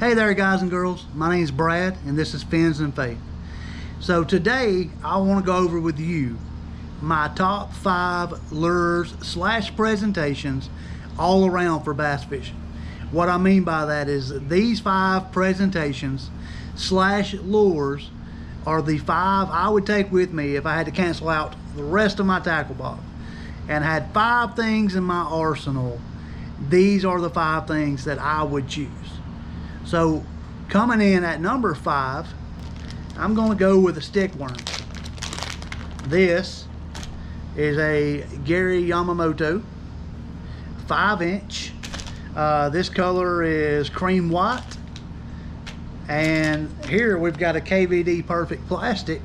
Hey there guys and girls, my name is Brad and this is Fins and Faith. So today I want to go over with you my top 5 lures / presentations all around for bass fishing. What I mean by that is these 5 presentations / lures are the 5 I would take with me if I had to cancel out the rest of my tackle box and had 5 things in my arsenal. These are the 5 things that I would choose. So coming in at number 5, I'm going to go with a stick worm. This is a Gary Yamamoto 5-inch. This color is cream white, and here we've got a KVD Perfect plastic.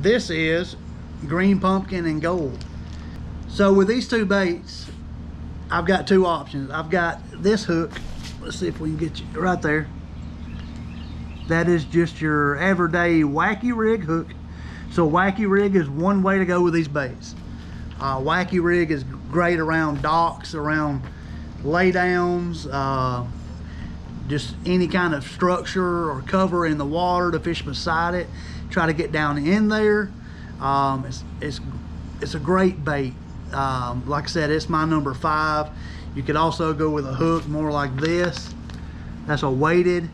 This is green pumpkin and gold. So with these 2 baits, I've got 2 options. I've got this hook. Let's see if we can get you right there. That is just your everyday Wacky Rig hook. So Wacky Rig is one way to go with these baits. Wacky Rig is great around docks, around laydowns, just any kind of structure or cover in the water to fish beside it. Try to get down in there. It's a great bait. Like I said, it's my number 5. You could also go with a hook more like this. That's a weighted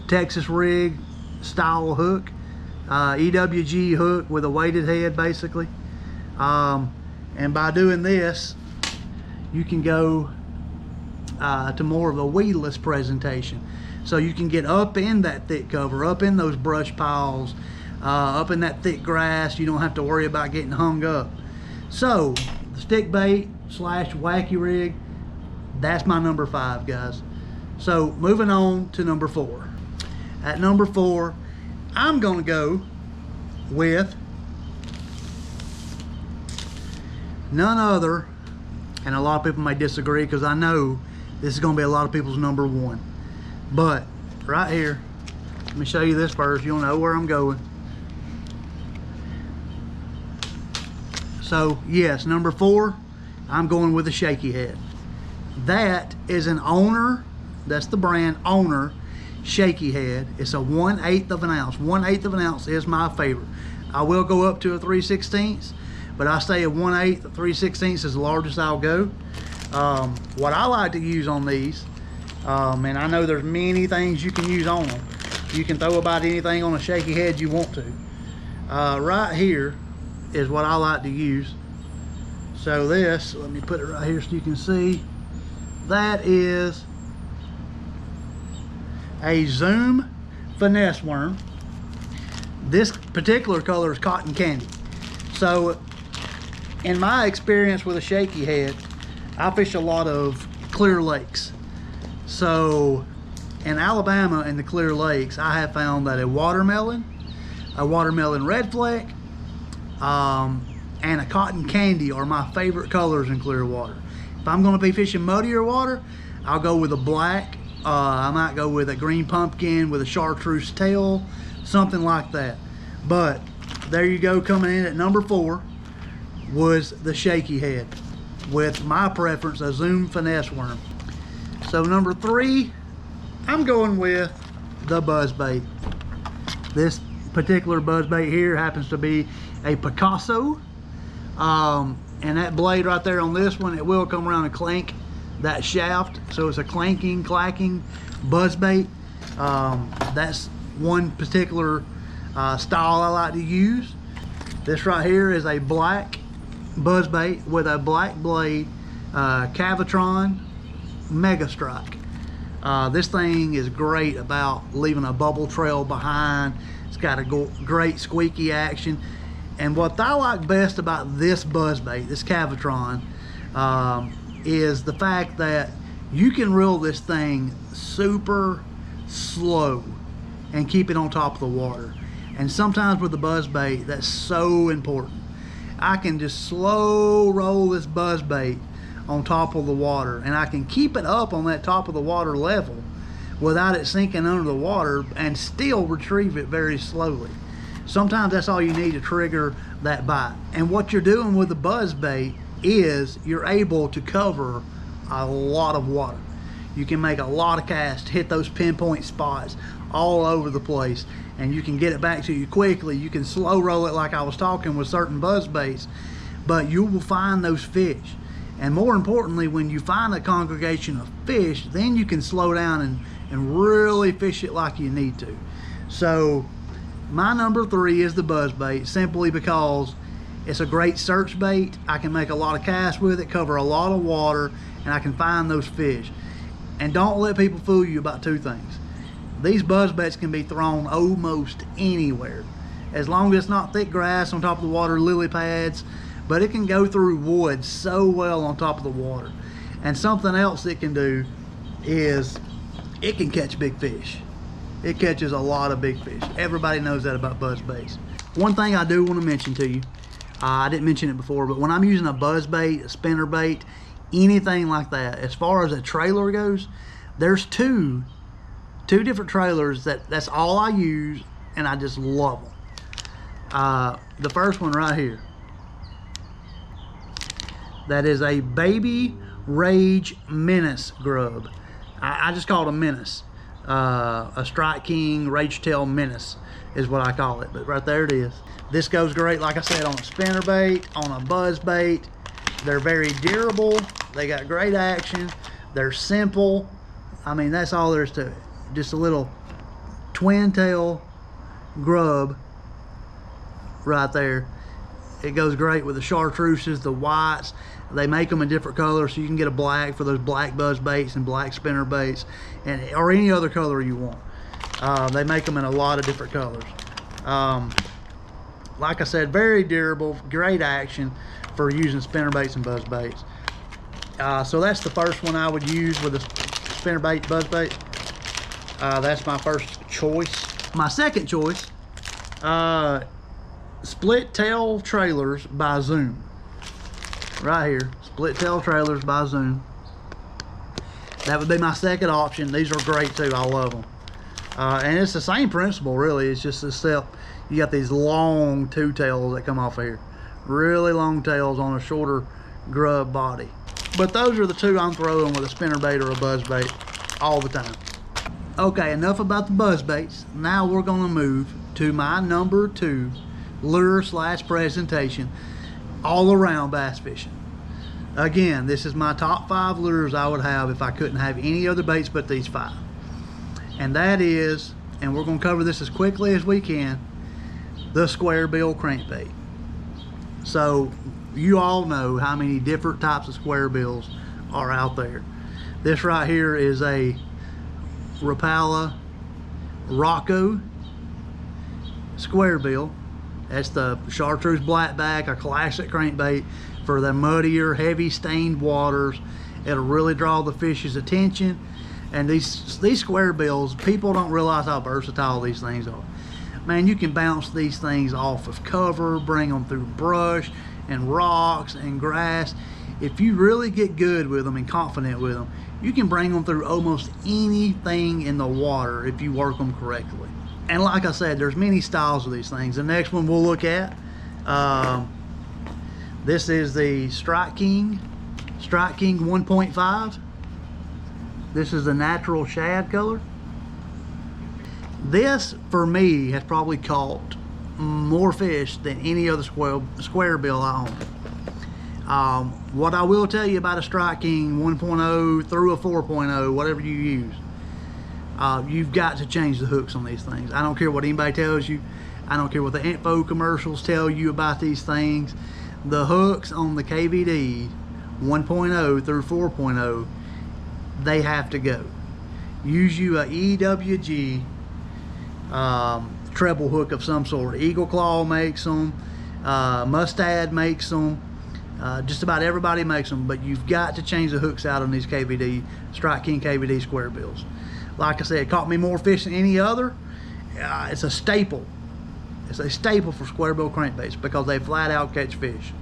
Texas rig style hook, EWG hook with a weighted head basically. And by doing this, you can go to more of a weedless presentation. So you can get up in that thick cover, up in those brush piles, up in that thick grass. You don't have to worry about getting hung up. So the stick bait / Wacky Rig, that's my number 5, guys. So moving on to number 4. At number 4, I'm going to go with none other, and a lot of people may disagree because I know this is going to be a lot of people's number 1. But right here, let me show you this first. You'll know where I'm going. So yes, number 4, I'm going with a Shaky Head. That is an Owner, that's the brand, Owner Shaky Head. It's a 1/8 of an ounce. 1/8 of an ounce is my favorite. I will go up to a 3/16, but I say a 1/8, 3/16 is the largest I'll go. What I like to use on these, and I know there's many things you can use on them. You can throw about anything on a Shaky Head you want to. Right here is what I like to use. So this, let me put it right here so you can see. That is a Zoom finesse worm. This particular color is cotton candy. So in my experience with a Shaky Head, I fish a lot of clear lakes. So in Alabama, in the clear lakes, I have found that a watermelon red fleck, and a cotton candy are my favorite colors in clear water. If I'm going to be fishing muddier water, I'll go with a black. I might go with a green pumpkin with a chartreuse tail, something like that. But there you go, coming in at number 4 was the Shaky Head, with my preference a Zoom finesse worm. So number 3, I'm going with the buzzbait. This particular buzzbait here happens to be a Picasso, and that blade right there on this one, it will come around and clank that shaft, so it's a clacking buzzbait. That's one particular style I like to use. This right here is a black buzzbait with a black blade, Cavitron Mega Strike. This thing is great about leaving a bubble trail behind. It's got a great squeaky action. And what I like best about this buzzbait, this Cavitron, is the fact that you can reel this thing super slow and keep it on top of the water. And sometimes with the buzzbait, that's so important. I can just slow roll this buzzbait on top of the water, and I can keep it up on that top of the water level without it sinking under the water, and still retrieve it very slowly. Sometimes that's all you need to trigger that bite. And what you're doing with the buzzbait is you're able to cover a lot of water. You can make a lot of casts, hit those pinpoint spots all over the place, and you can get it back to you quickly. You can slow roll it like I was talking with certain buzz baits, but you will find those fish. And more importantly, when you find a congregation of fish, then you can slow down and really fish it like you need to. So my number 3 is the buzz bait, simply because it's a great search bait. I can make a lot of casts with it, cover a lot of water, and I can find those fish. And don't let people fool you about 2 things. These buzz baits can be thrown almost anywhere, as long as it's not thick grass on top of the water, lily pads, but it can go through wood so well on top of the water. And something else it can do is it can catch big fish. It catches a lot of big fish. Everybody knows that about buzz baits. One thing I do want to mention to you, I didn't mention it before, but when I'm using a buzz bait, a spinner bait, anything like that, as far as a trailer goes, there's two different trailers that's all I use, and I just love them. The first one right here, that is a Baby Rage Menace grub. I just call it a Menace. A Strike King Rage Tail Menace is what I call it, but right there it is. This goes great, like I said, on a spinner bait, on a buzz bait. They're very durable, they got great action, they're simple. I mean, that's all there is to it. Just a little twin tail grub right there. It goes great with the chartreuses, the whites. They make them in different colors, so you can get a black for those black buzz baits and black spinner baits, or any other color you want. They make them in a lot of different colors. Like I said, very durable, great action for using spinner baits and buzz baits. So that's the first one I would use with a spinner bait, buzz bait. That's my first choice. My second choice, Split Tail Trailers by Zoom. Right here, Split Tail Trailers by Zoom. That would be my second option. These are great too, I love them. And it's the same principle really, it's just except you got these long 2 tails that come off of here. Really long tails on a shorter grub body. But those are the 2 I'm throwing with a spinner bait or a buzz bait all the time. Okay, enough about the buzz baits. Now we're gonna move to my number 2 lure / presentation all around bass fishing. Again, this is my top 5 lures I would have if I couldn't have any other baits but these 5. And that is, and we're gonna cover this as quickly as we can, the square bill crankbait. So you all know how many different types of square bills are out there. This right here is a Rapala Rocco square bill. That's the chartreuse blackback, a classic crankbait for the muddier, heavy stained waters. It'll really draw the fish's attention. And these square bills, people don't realize how versatile these things are. Man, you can bounce these things off of cover, bring them through brush and rocks and grass. If you really get good with them and confident with them, you can bring them through almost anything in the water if you work them correctly. And like I said, there's many styles of these things. The next one we'll look at, this is the Strike King 1.5. This is the natural shad color. This, for me, has probably caught more fish than any other square bill I own. What I will tell you about a Strike King 1.0 through a 4.0, whatever you use, you've got to change the hooks on these things. I don't care what anybody tells you. I don't care what the info commercials tell you about these things. The hooks on the KVD 1.0 through 4.0, they have to go. Use you a EWG treble hook of some sort. Eagle Claw makes them, Mustad makes them, just about everybody makes them, but you've got to change the hooks out on these KVD, Strike King KVD square bills. Like I said, it caught me more fish than any other. It's a staple. It's a staple for square bill crankbaits because they flat out catch fish.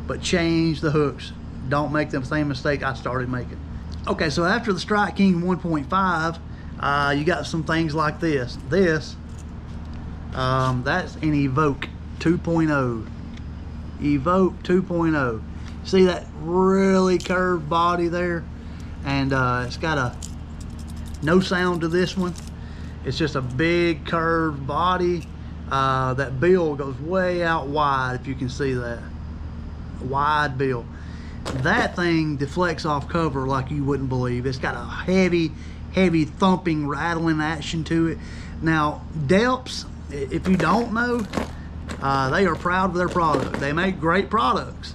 But change the hooks. Don't make the same mistake I started making. Okay, so after the Strike King 1.5, you got some things like this. That's an Evoke 2.0. Evoke 2.0. See that really curved body there? And it's got No sound to this one. It's just a big curved body. That bill goes way out wide, if you can see that. A wide bill. That thing deflects off cover like you wouldn't believe. It's got a heavy thumping, rattling action to it. Now, Delps, if you don't know, they are proud of their product. They make great products,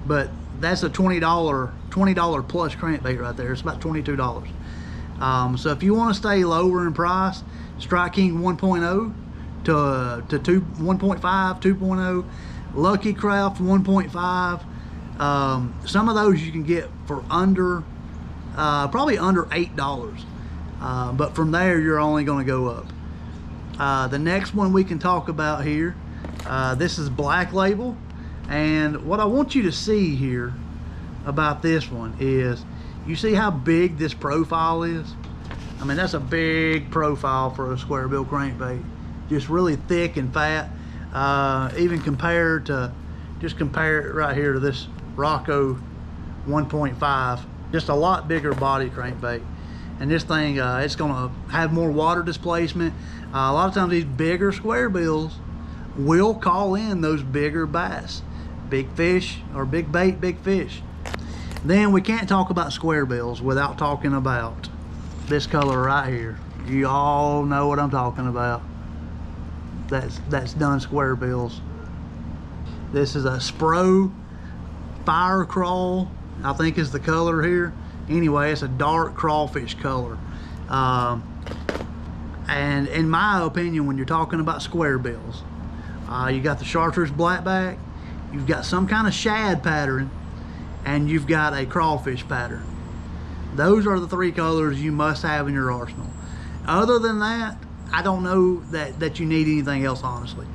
but that's a $20 plus crankbait right there. It's about $22. So if you want to stay lower in price, Strike King 1.0 to 1.5, 2.0, Lucky Craft 1.5. Some of those you can get for under, probably under $8. But from there, you're only going to go up. The next one we can talk about here, this is Black Label. And what I want you to see here about this one is, you see how big this profile is? I mean, that's a big profile for a square bill crankbait. Just really thick and fat. Even compared to, just compare it right here to this Rocco 1.5. Just a lot bigger body crankbait. And this thing, it's gonna have more water displacement. A lot of times these bigger square bills will call in those bigger bass. Big fish, or big bait, big fish. Then we can't talk about square bills without talking about this color right here. You all know what I'm talking about. That's done square bills. This is a Spro Fire Crawl, I think is the color here. Anyway, it's a dark crawfish color. And in my opinion, when you're talking about square bills, you got the chartreuse blackback, you've got some kind of shad pattern, and you've got a crawfish pattern. Those are the three colors you must have in your arsenal. Other than that, I don't know that you need anything else, honestly.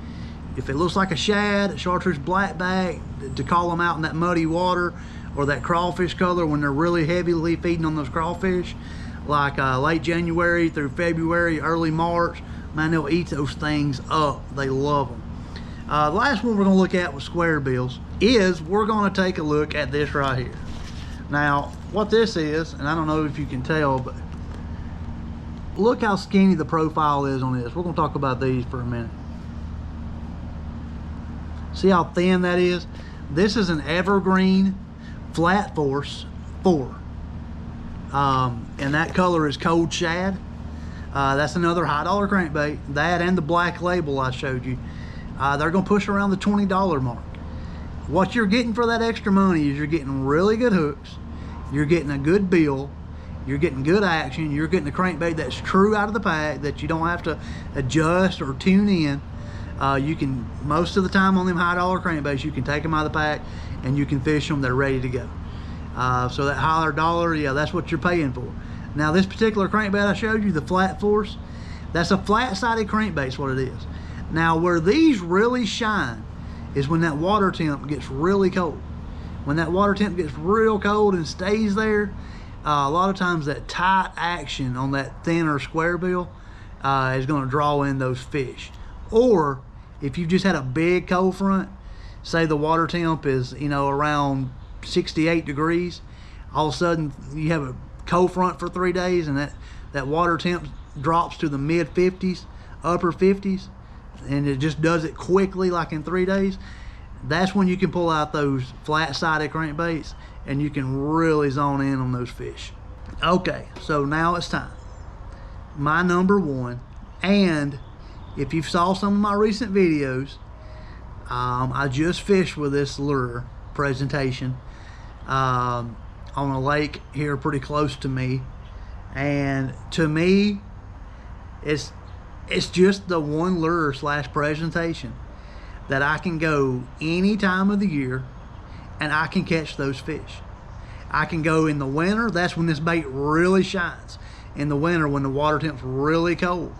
If it looks like a shad, a chartreuse blackback, to call them out in that muddy water, or that crawfish color when they're really heavily feeding on those crawfish, like late January through February, early March, man, they'll eat those things up. They love them. The last one we're going to look at with square bills is, we're going to take a look at this right here. Now, what this is, and I don't know if you can tell, but look how skinny the profile is on this. We're going to talk about these for a minute. See how thin that is? This is an Evergreen Flat Force 4. And that color is Cold Shad. That's another high dollar crankbait. That and the Black Label I showed you. They're going to push around the $20 mark. What you're getting for that extra money is you're getting really good hooks. You're getting a good bill. You're getting good action. You're getting a crankbait that's true out of the pack, that you don't have to adjust or tune in. You can, most of the time on them high dollar crankbaits, you can take them out of the pack and you can fish them. They're ready to go. So that higher dollar, yeah, that's what you're paying for. Now this particular crankbait I showed you, the Flat Force, that's a flat-sided crankbait is what it is. Now where these really shine is when that water temp gets really cold. When that water temp gets real cold and stays there, a lot of times that tight action on that thinner square bill is going to draw in those fish. Or if you just had a big cold front, say the water temp is, you know, around 68 degrees, all of a sudden you have a cold front for 3 days and that water temp drops to the mid 50s, upper 50s, and it just does it quickly, like in 3 days. That's when you can pull out those flat-sided crankbaits and you can really zone in on those fish. Okay, so now it's time. My number one, and if you saw some of my recent videos, I just fished with this lure presentation on a lake here pretty close to me, and to me it's just the one lure / presentation that I can go any time of the year and I can catch those fish. I can go in the winter. That's when this bait really shines. In the winter, when the water temp's really cold,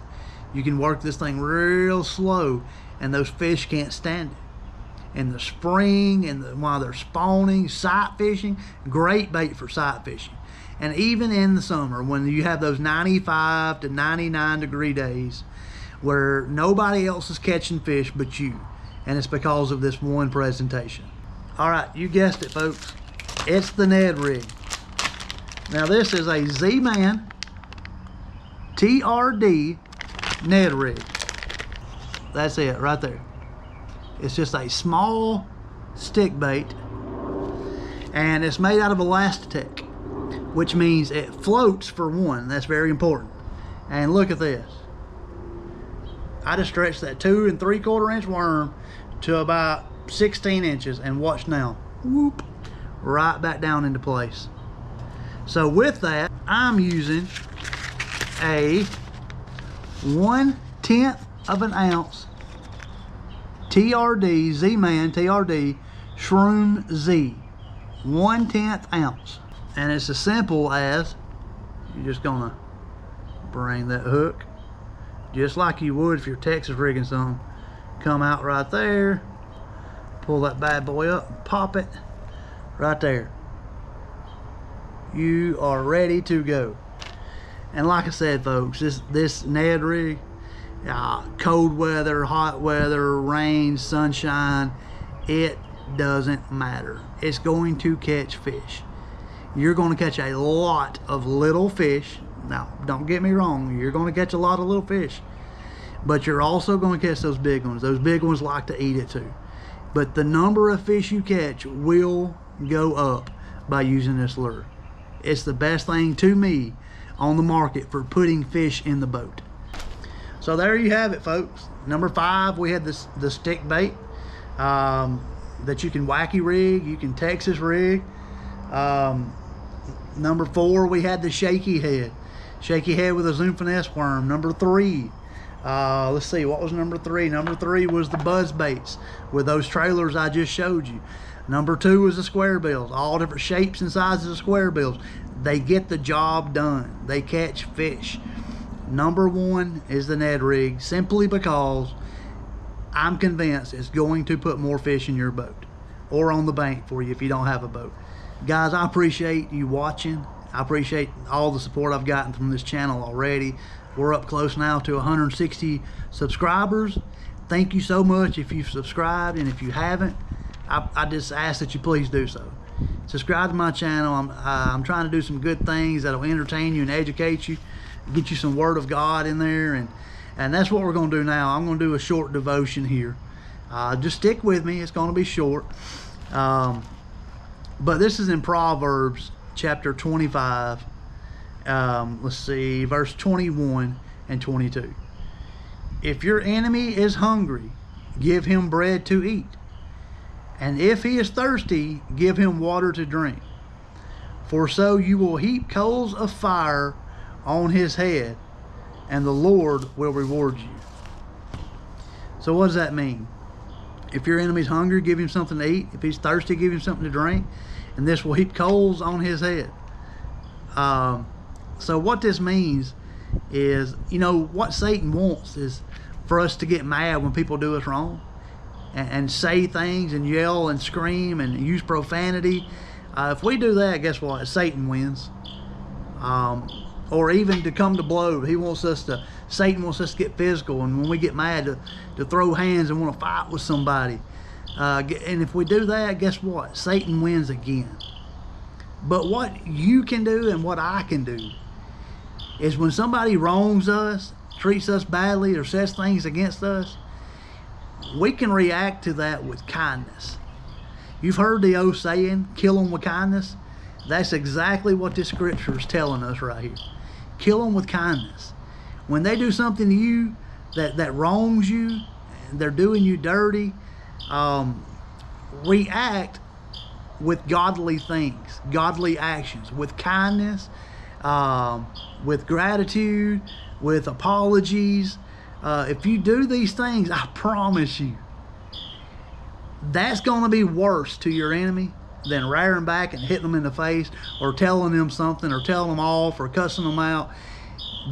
you can work this thing real slow and those fish can't stand it. In the spring and while they're spawning, sight fishing, great bait for sight fishing. And even in the summer, when you have those 95 to 99 degree days where nobody else is catching fish but you, and it's because of this one presentation. All right, you guessed it, folks. It's the Ned rig. Now this is a Z-Man TRD Ned rig. That's it right there. It's just a small stick bait, and it's made out of Elastic, which means it floats for one. That's very important. And look at this. I just stretched that 2 3/4 inch worm to about 16 inches, and watch now. Whoop, right back down into place. So with that, I'm using a 1/10 of an ounce TRD, Z-Man TRD Shroom Z. 1/10 ounce. And it's as simple as, you're just gonna bring that hook just like you would if you're Texas rigging something. Come out right there, pull that bad boy up and pop it right there. You are ready to go. And like I said, folks, this Ned rig, cold weather, hot weather, rain, sunshine, it doesn't matter. It's going to catch fish. You're going to catch a lot of little fish. Now, don't get me wrong, you're going to catch a lot of little fish, but you're also going to catch those big ones. Those big ones like to eat it too. But the number of fish you catch will go up by using this lure. It's the best thing to me on the market for putting fish in the boat. So there you have it, folks. Number 5, we had the stick bait that you can wacky rig, you can Texas rig. Number 4, we had the shaky head with a Zoom Finesse worm. Number 3, let's see, what was number 3? Number 3 was the buzz baits with those trailers I just showed you. Number 2 was the square bills, all different shapes and sizes of square bills. They get the job done. They catch fish. Number 1 is the Ned rig, simply because I'm convinced it's going to put more fish in your boat or on the bank for you if you don't have a boat. Guys, I appreciate you watching. I appreciate all the support I've gotten from this channel already. We're up close now to 160 subscribers. Thank you so much if you've subscribed, and if you haven't, I just ask that you please do so. Subscribe to my channel. I'm trying to do some good things that'll entertain you and educate you, get you some Word of God in there, and that's what we're going to do now. I'm going to do a short devotion here. Just stick with me. It's going to be short. But this is in Proverbs chapter 25. Let's see, verse 21 and 22. If your enemy is hungry, give him bread to eat. And if he is thirsty, give him water to drink. For so you will heap coals of fire on his head, and the Lord will reward you. So what does that mean? If your enemy's hungry, give him something to eat. If he's thirsty, give him something to drink. And this will heap coals on his head. So what this means is, you know, what Satan wants is for us to get mad when people do us wrong, and say things and yell and scream and use profanity. If we do that, guess what? Satan wins. Or even to come to blows. Satan wants us to get physical, and when we get mad, to throw hands and want to fight with somebody. And if we do that, guess what? Satan wins again. But what you can do and what I can do is, when somebody wrongs us, treats us badly, or says things against us, we can react to that with kindness. You've heard the old saying, kill them with kindness. That's exactly what this scripture is telling us right here. Kill them with kindness. When they do something to you that wrongs you, and they're doing you dirty, react with godly things, godly actions, with kindness, with gratitude, with apologies. If you do these things, I promise you, that's going to be worse to your enemy than raring back and hitting them in the face, or telling them something, or telling them off, or cussing them out.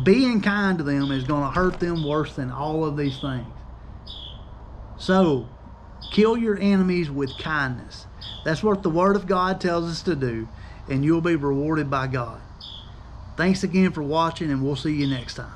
Being kind to them is going to hurt them worse than all of these things. So, kill your enemies with kindness. That's what the Word of God tells us to do, and you'll be rewarded by God. Thanks again for watching, and we'll see you next time.